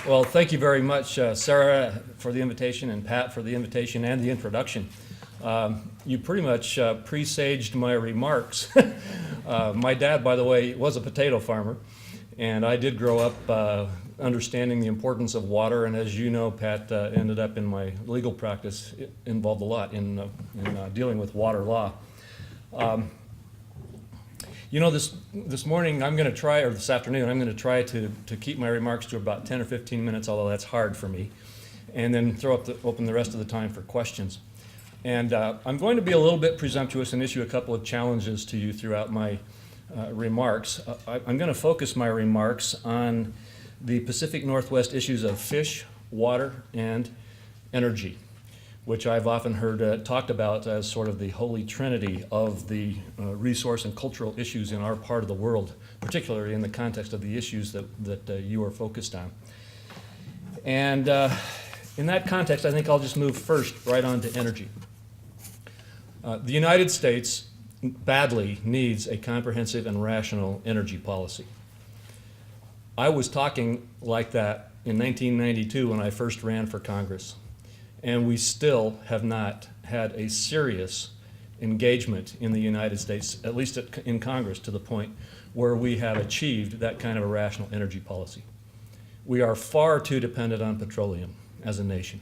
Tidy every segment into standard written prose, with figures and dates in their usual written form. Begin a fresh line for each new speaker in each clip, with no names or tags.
Well, thank you very much, Sarah, for the invitation, and Pat for the invitation and the introduction. You pretty much presaged my remarks. My dad, by the way, was a potato farmer, and I did grow up understanding the importance of water, and as you know, Pat, ended up in my legal practice, involved a lot in dealing with water law. You know, this morning I'm going to try, or this afternoon, I'm going to try to keep my remarks to about 10 or 15 minutes, although that's hard for me, and then open the rest of the time for questions. And I'm going to be a little bit presumptuous and issue a couple of challenges to you throughout my remarks. I'm going to focus my remarks on the Pacific Northwest issues of fish, water, and energy, which I've often heard talked about as sort of the holy trinity of the resource and cultural issues in our part of the world, particularly in the context of the issues that you are focused on. And in that context, I think I'll just move first right on to energy. The United States badly needs a comprehensive and rational energy policy. I was talking like that in 1992 when I first ran for Congress. And we still have not had a serious engagement in the United States, at least in Congress, to the point where we have achieved that kind of a rational energy policy. We are far too dependent on petroleum as a nation.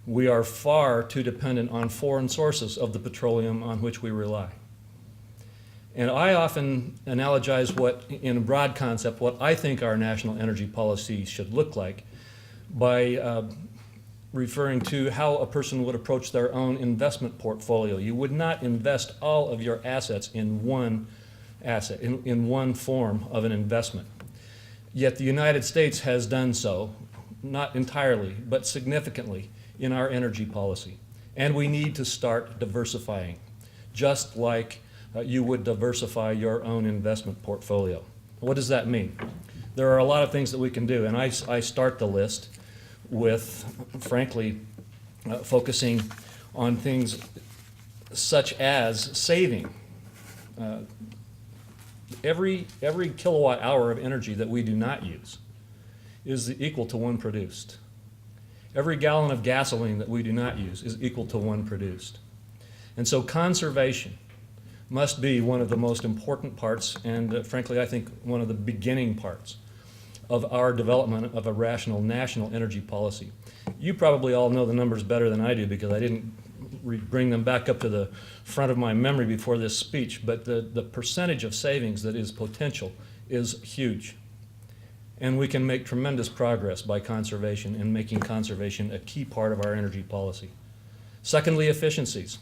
We are far too dependent on foreign sources of the petroleum on which we rely. And I often analogize in a broad concept, what I think our national energy policy should look like by referring to how a person would approach their own investment portfolio. You would not invest all of your assets in one asset, in one form of an investment. Yet the United States has done so, not entirely, but significantly in our energy policy. And we need to start diversifying, just like you would diversify your own investment portfolio. What does that mean? There are a lot of things that we can do, and I start the list with, frankly, focusing on things such as saving. Every kilowatt hour of energy that we do not use is equal to one produced. Every gallon of gasoline that we do not use is equal to one produced. And so conservation must be one of the most important parts, and frankly, I think one of the beginning parts of our development of a rational national energy policy. You probably all know the numbers better than I do because I didn't bring them back up to the front of my memory before this speech, but the percentage of savings that is potential is huge. And we can make tremendous progress by conservation and making conservation a key part of our energy policy. Secondly, efficiencies.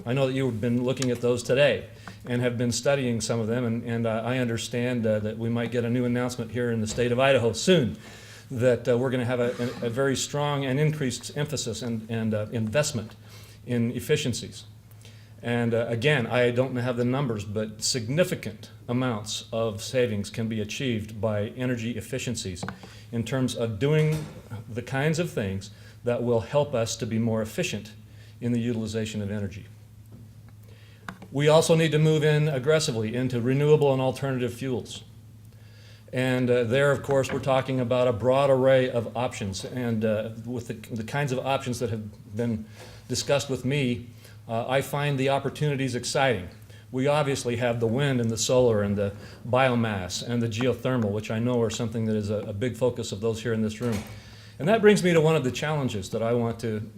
I know that you've been looking at those today and have been studying some of them, and I understand that we might get a new announcement here in the state of Idaho soon that we're going to have a very strong and increased emphasis and investment in efficiencies. And again, I don't have the numbers, but significant amounts of savings can be achieved by energy efficiencies in terms of doing the kinds of things that will help us to be more efficient in the utilization of energy. We also need to move in aggressively into renewable and alternative fuels. And there, of course, we're talking about a broad array of options. And with the kinds of options that have been discussed with me, I find the opportunities exciting. We obviously have the wind and the solar and the biomass and the geothermal, which I know are something that is a big focus of those here in this room. And that brings me to one of the challenges that I want to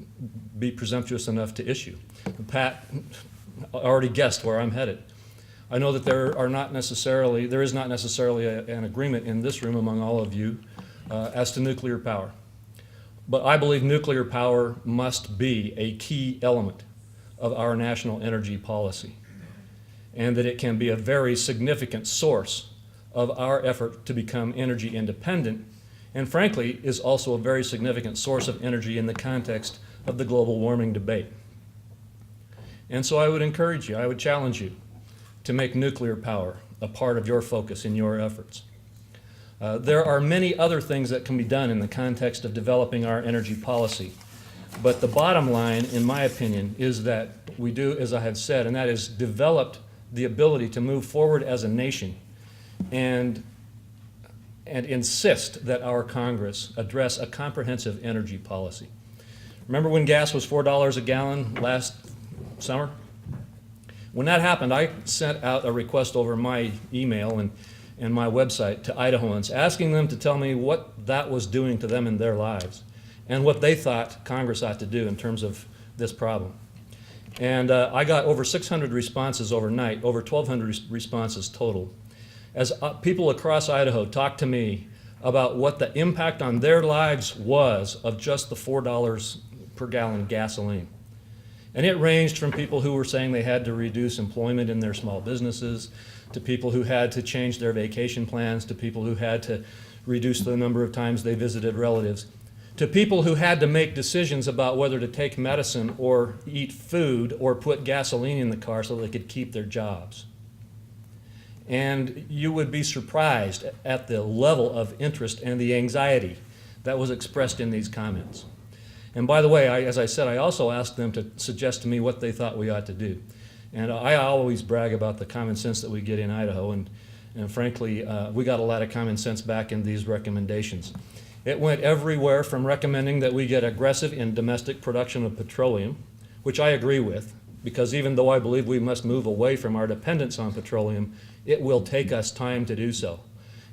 be presumptuous enough to issue. Pat already guessed where I'm headed. I know that there is not necessarily an agreement in this room among all of you as to nuclear power. But I believe nuclear power must be a key element of our national energy policy, and that it can be a very significant source of our effort to become energy independent, and frankly is also a very significant source of energy in the context of the global warming debate. And so I would encourage you, I would challenge you to make nuclear power a part of your focus in your efforts. There are many other things that can be done in the context of developing our energy policy. But the bottom line, in my opinion, is that we do, as I have said, and that is developed the ability to move forward as a nation and and insist that our Congress address a comprehensive energy policy. Remember when gas was $4 a gallon last summer? When that happened, I sent out a request over my email and my website to Idahoans, asking them to tell me what that was doing to them in their lives and what they thought Congress ought to do in terms of this problem. And I got over 600 responses overnight, over 1,200 responses total, as people across Idaho talked to me about what the impact on their lives was of just the $4 per gallon gasoline. And it ranged from people who were saying they had to reduce employment in their small businesses, to people who had to change their vacation plans, to people who had to reduce the number of times they visited relatives, to people who had to make decisions about whether to take medicine or eat food or put gasoline in the car so they could keep their jobs. And you would be surprised at the level of interest and the anxiety that was expressed in these comments. And by the way, as I said, I also asked them to suggest to me what they thought we ought to do. And I always brag about the common sense that we get in Idaho, and frankly, we got a lot of common sense back in these recommendations. It went everywhere from recommending that we get aggressive in domestic production of petroleum, which I agree with, because even though I believe we must move away from our dependence on petroleum, it will take us time to do so.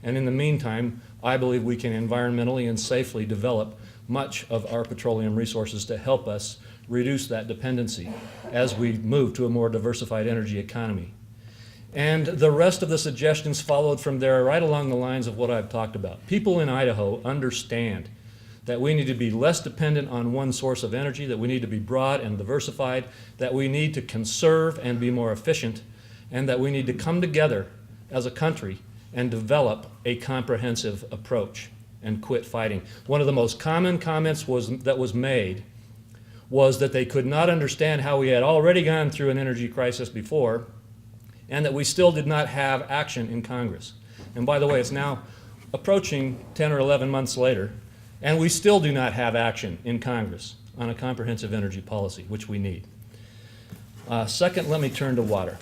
And in the meantime, I believe we can environmentally and safely develop much of our petroleum resources to help us reduce that dependency as we move to a more diversified energy economy. And the rest of the suggestions followed from there right along the lines of what I've talked about. People in Idaho understand that we need to be less dependent on one source of energy, that we need to be broad and diversified, that we need to conserve and be more efficient, and that we need to come together as a country and develop a comprehensive approach and quit fighting. One of the most common comments that was made was that they could not understand how we had already gone through an energy crisis before and that we still did not have action in Congress. And by the way, it's now approaching 10 or 11 months later, and we still do not have action in Congress on a comprehensive energy policy, which we need. Second, let me turn to water.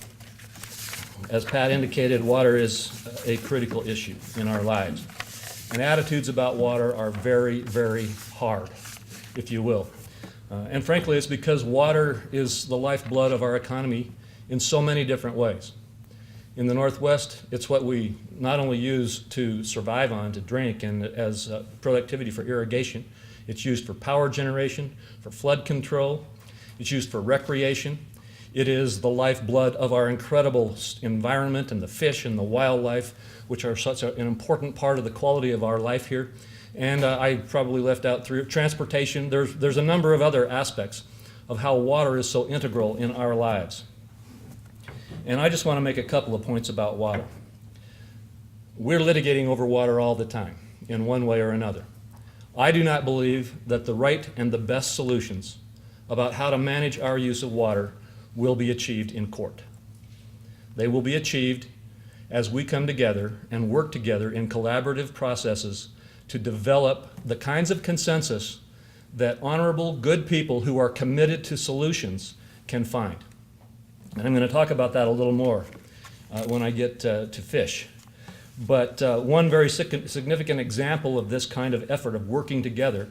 As Pat indicated, water is a critical issue in our lives. And attitudes about water are very, very hard, if you will. And frankly, it's because water is the lifeblood of our economy in so many different ways. In the Northwest, it's what we not only use to survive on, to drink, and as productivity for irrigation. It's used for power generation, for flood control. It's used for recreation. It is the lifeblood of our incredible environment and the fish and the wildlife, which are such an important part of the quality of our life here. And I probably left out through transportation. There's a number of other aspects of how water is so integral in our lives. And I just want to make a couple of points about water. We're litigating over water all the time, in one way or another. I do not believe that the right and the best solutions about how to manage our use of water will be achieved in court. They will be achieved as we come together and work together in collaborative processes to develop the kinds of consensus that honorable, good people who are committed to solutions can find. And I'm going to talk about that a little more when I get to fish. But one very significant example of this kind of effort of working together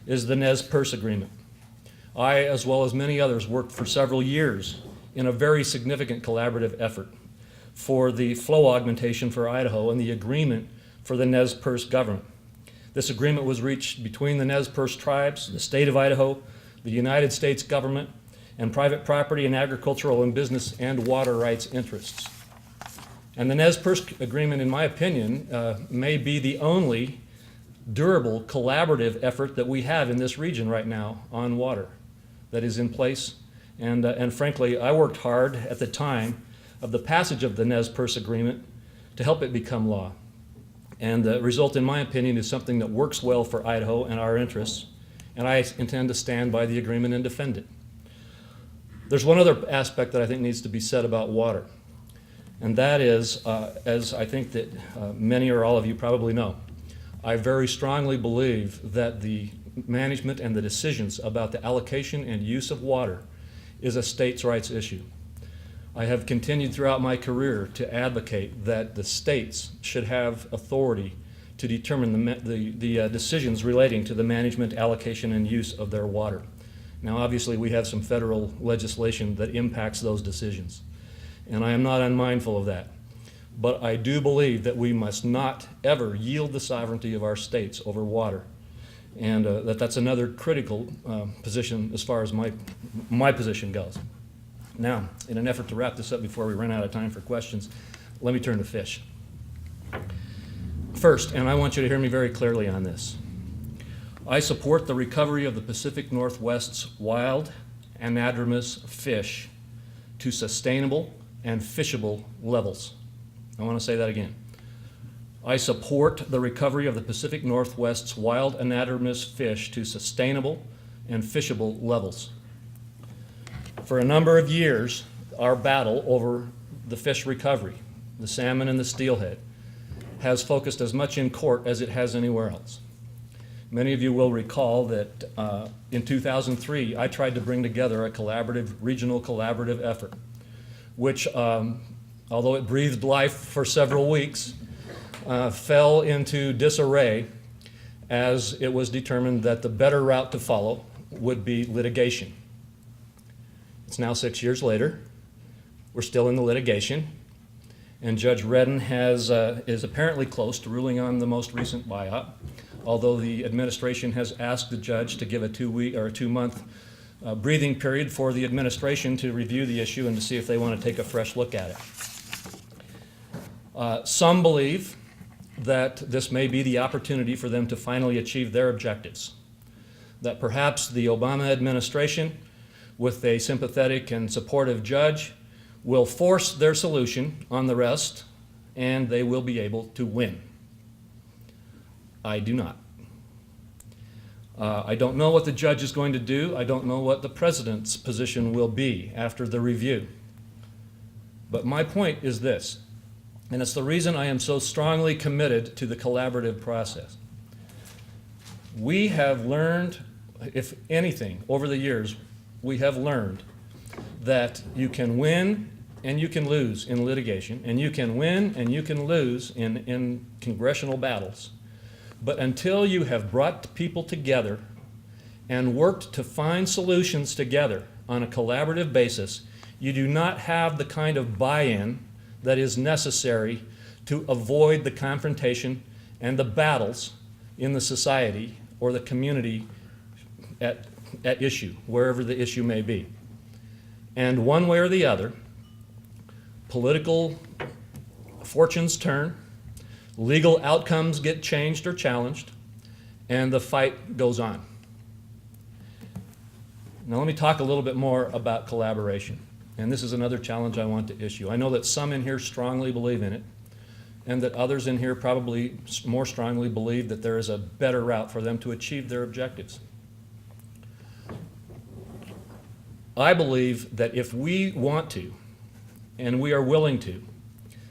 is the Nez Perce Agreement. I, as well as many others, worked for several years in a very significant collaborative effort for the flow augmentation for Idaho and the agreement for the Nez Perce government. This agreement was reached between the Nez Perce tribes, the state of Idaho, the United States government, and private property and agricultural and business and water rights interests. And the Nez Perce Agreement, in my opinion, may be the only durable collaborative effort that we have in this region right now on water that is in place. And frankly, I worked hard at the time of the passage of the Nez Perce Agreement to help it become law. And the result, in my opinion, is something that works well for Idaho and our interests, and I intend to stand by the agreement and defend it. There's one other aspect that I think needs to be said about water, and that is, as I think that many or all of you probably know, I very strongly believe that the management and the decisions about the allocation and use of water is a states' rights issue. I have continued throughout my career to advocate that the states should have authority to determine the decisions relating to the management, allocation, and use of their water. Now, obviously, we have some federal legislation that impacts those decisions, and I am not unmindful of that. But I do believe that we must not ever yield the sovereignty of our states over water, and that's another critical position as far as my position goes. Now, in an effort to wrap this up before we run out of time for questions, let me turn to fish. First, and I want you to hear me very clearly on this, I support the recovery of the Pacific Northwest's wild anadromous fish to sustainable and fishable levels. I want to say that again. I support the recovery of the Pacific Northwest's wild anadromous fish to sustainable and fishable levels. For a number of years, our battle over the fish recovery, the salmon and the steelhead, has focused as much in court as it has anywhere else. Many of you will recall that in 2003, I tried to bring together a regional collaborative effort, which, although it breathed life for several weeks, fell into disarray as it was determined that the better route to follow would be litigation. It's now 6 years later. We're still in the litigation, and Judge Redden is apparently close to ruling on the most recent buyout, although the administration has asked the judge to give a 2-week or a 2-month breathing period for the administration to review the issue and to see if they want to take a fresh look at it. Some believe that this may be the opportunity for them to finally achieve their objectives, that perhaps the Obama administration, with a sympathetic and supportive judge, will force their solution on the rest, and they will be able to win. I do not. I don't know what the judge is going to do. I don't know what the president's position will be after the review. But my point is this, and it's the reason I am so strongly committed to the collaborative process. We have learned, if anything, over the years, we have learned that you can win and you can lose in litigation, and you can win and you can lose in congressional battles. But until you have brought people together and worked to find solutions together on a collaborative basis, you do not have the kind of buy-in that is necessary to avoid the confrontation and the battles in the society or the community at issue, wherever the issue may be. And one way or the other, political fortunes turn, legal outcomes get changed or challenged, and the fight goes on. Now let me talk a little bit more about collaboration. And this is another challenge I want to issue. I know that some in here strongly believe in it, and that others in here probably more strongly believe that there is a better route for them to achieve their objectives. I believe that if we want to, and we are willing to,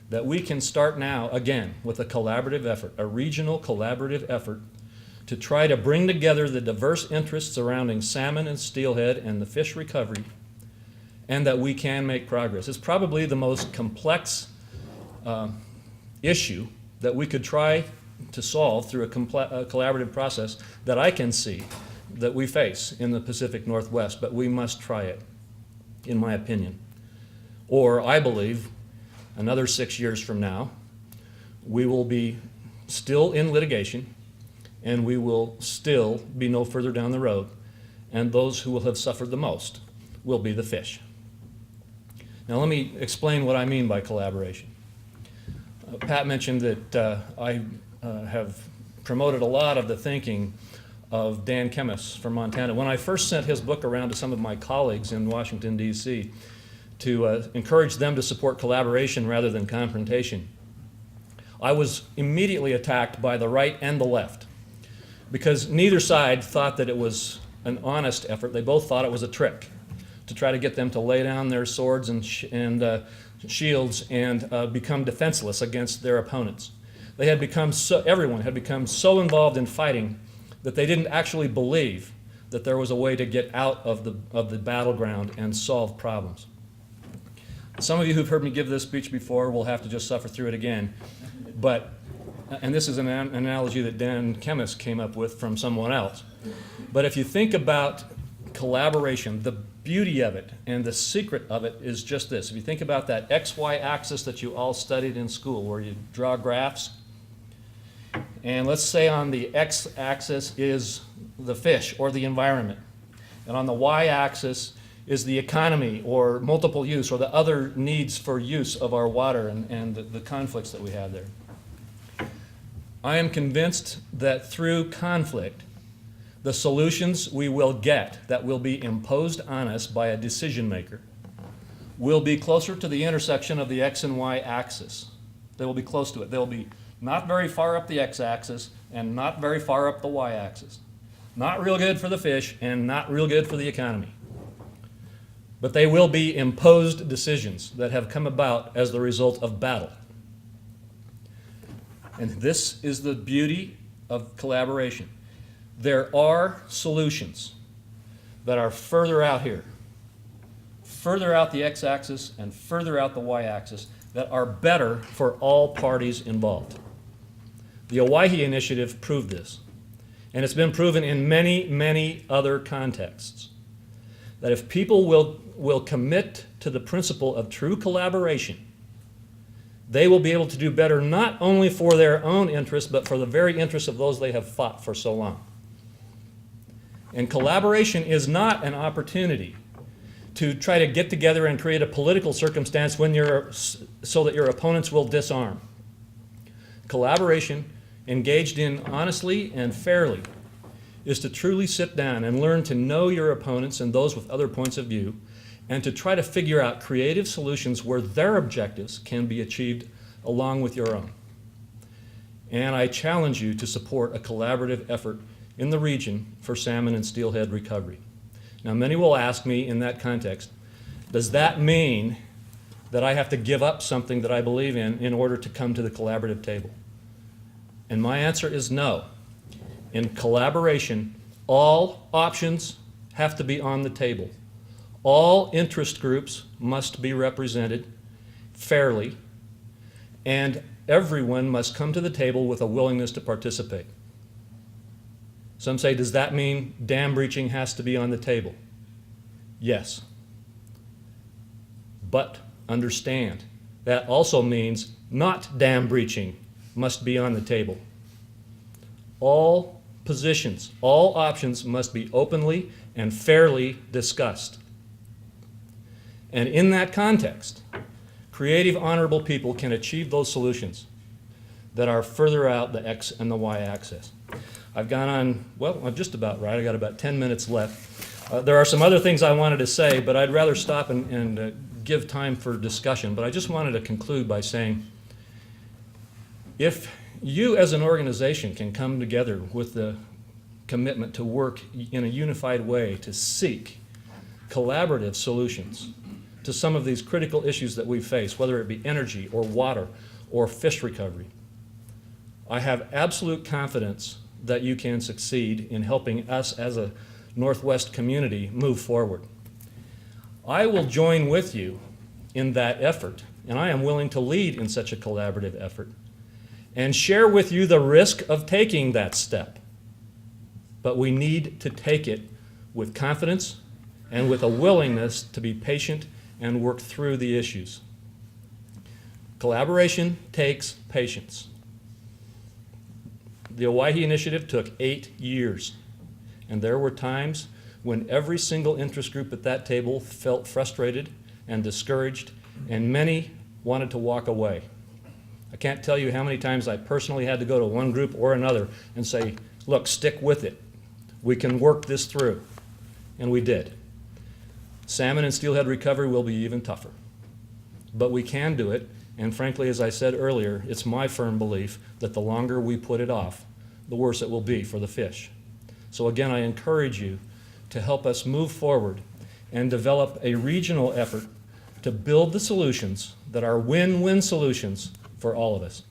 that we can start now, again, with a collaborative effort, a regional collaborative effort, to try to bring together the diverse interests surrounding salmon and steelhead and the fish recovery, and that we can make progress. It's probably the most complex issue that we could try to solve through a collaborative process that I can see that we face in the Pacific Northwest, but we must try it, in my opinion. Or I believe another 6 years from now, we will be still in litigation, and we will still be no further down the road, and those who will have suffered the most will be the fish. Now let me explain what I mean by collaboration. Pat mentioned that I have promoted a lot of the thinking of Dan Kemmis from Montana. When I first sent his book around to some of my colleagues in Washington, D.C., to encourage them to support collaboration rather than confrontation, I was immediately attacked by the right and the left, because neither side thought that it was an honest effort. They both thought it was a trick to try to get them to lay down their swords and shields and become defenseless against their opponents. They had become everyone had become so involved in fighting that they didn't actually believe that there was a way to get out of the battleground and solve problems. Some of you who've heard me give this speech before will have to just suffer through it again, but and this is an analogy that Dan Chemist came up with from someone else, but if you think about collaboration, the beauty of it and the secret of it is just this. If you think about that XY axis that you all studied in school where you draw graphs, and let's say on the x-axis is the fish or the environment, and on the y-axis is the economy or multiple use or the other needs for use of our water and the conflicts that we have there. I am convinced that through conflict, the solutions we will get that will be imposed on us by a decision maker will be closer to the intersection of the x and y axis. They will be close to it. They will be not very far up the x-axis and not very far up the y-axis. Not real good for the fish and not real good for the economy. But they will be imposed decisions that have come about as the result of battle. And this is the beauty of collaboration. There are solutions that are further out here, further out the x-axis and further out the y-axis that are better for all parties involved. The Owyhee Initiative proved this, and it's been proven in many, many other contexts, that if people will commit to the principle of true collaboration, they will be able to do better not only for their own interests, but for the very interests of those they have fought for so long. And collaboration is not an opportunity to try to get together and create a political circumstance so that your opponents will disarm. Collaboration, engaged in honestly and fairly, is to truly sit down and learn to know your opponents and those with other points of view, and to try to figure out creative solutions where their objectives can be achieved along with your own. And I challenge you to support a collaborative effort in the region for salmon and steelhead recovery. Now, many will ask me in that context, does that mean that I have to give up something that I believe in order to come to the collaborative table? And my answer is no. In collaboration, all options have to be on the table. All interest groups must be represented fairly, and everyone must come to the table with a willingness to participate. Some say, does that mean dam breaching has to be on the table? Yes. But understand, that also means not dam breaching must be on the table. All positions, all options must be openly and fairly discussed. And in that context, creative, honorable people can achieve those solutions that are further out the X and the Y axis. I've gone on, well, I'm just about right. I got about 10 minutes left. There are some other things I wanted to say, but I'd rather stop and give time for discussion. But I just wanted to conclude by saying, if you as an organization can come together with the commitment to work in a unified way to seek collaborative solutions to some of these critical issues that we face, whether it be energy or water or fish recovery, I have absolute confidence that you can succeed in helping us as a Northwest community move forward. I will join with you in that effort, and I am willing to lead in such a collaborative effort and share with you the risk of taking that step. But we need to take it with confidence and with a willingness to be patient and work through the issues. Collaboration takes patience. The Owyhee Initiative took 8 years, and there were times when every single interest group at that table felt frustrated and discouraged, and many wanted to walk away. I can't tell you how many times I personally had to go to one group or another and say, look, stick with it. We can work this through. And we did. Salmon and steelhead recovery will be even tougher. But we can do it, and frankly, as I said earlier, it's my firm belief that the longer we put it off, the worse it will be for the fish. So again, I encourage you to help us move forward and develop a regional effort to build the solutions that are win-win solutions for all of us.